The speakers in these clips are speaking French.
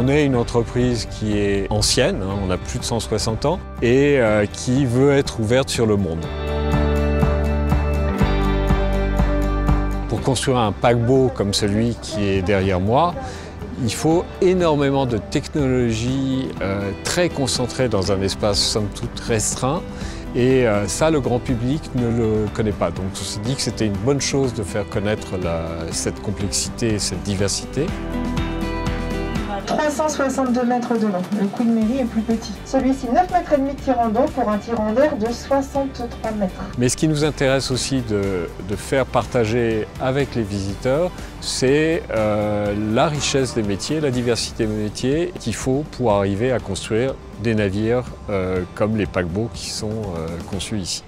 On est une entreprise qui est ancienne, hein, on a plus de 160 ans, et qui veut être ouverte sur le monde. Pour construire un paquebot comme celui qui est derrière moi, il faut énormément de technologie très concentrée dans un espace somme toute restreint. Et ça, le grand public ne le connaît pas. Donc on s'est dit que c'était une bonne chose de faire connaître cette complexité, cette diversité. 362 mètres de long. Le Queen Mary est plus petit. Celui-ci, 9 mètres et demi de tirant d'eau pour un tirant d'air de 63 mètres. Mais ce qui nous intéresse aussi de faire partager avec les visiteurs, c'est la richesse des métiers, la diversité des métiers qu'il faut pour arriver à construire des navires comme les paquebots qui sont conçus ici.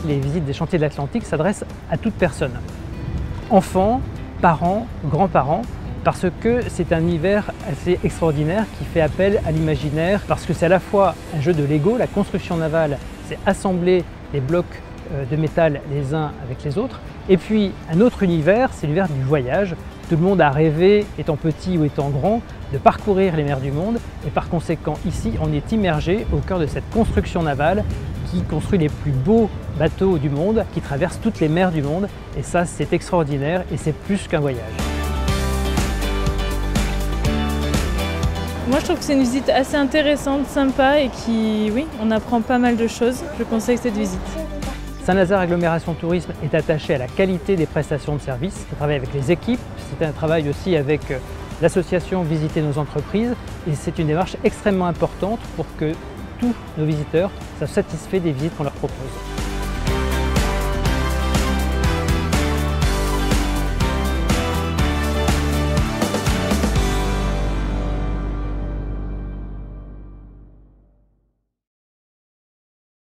Les visites des chantiers de l'Atlantique s'adressent à toute personne, enfants, parents, grands-parents, parce que c'est un univers assez extraordinaire qui fait appel à l'imaginaire, parce que c'est à la fois un jeu de Lego, la construction navale, c'est assembler des blocs de métal les uns avec les autres, et puis un autre univers, c'est l'univers du voyage. Tout le monde a rêvé, étant petit ou étant grand, de parcourir les mers du monde, et par conséquent ici on est immergé au cœur de cette construction navale qui construit les plus beaux bateaux du monde, qui traversent toutes les mers du monde, et ça c'est extraordinaire et c'est plus qu'un voyage. Moi je trouve que c'est une visite assez intéressante, sympa et qui, oui, on apprend pas mal de choses. Je conseille cette visite. Saint-Nazaire Agglomération Tourisme est attaché à la qualité des prestations de services. On travaille avec les équipes, c'est un travail aussi avec l'association Visiter nos entreprises et c'est une démarche extrêmement importante pour que tous nos visiteurs soient satisfaits des visites qu'on leur propose.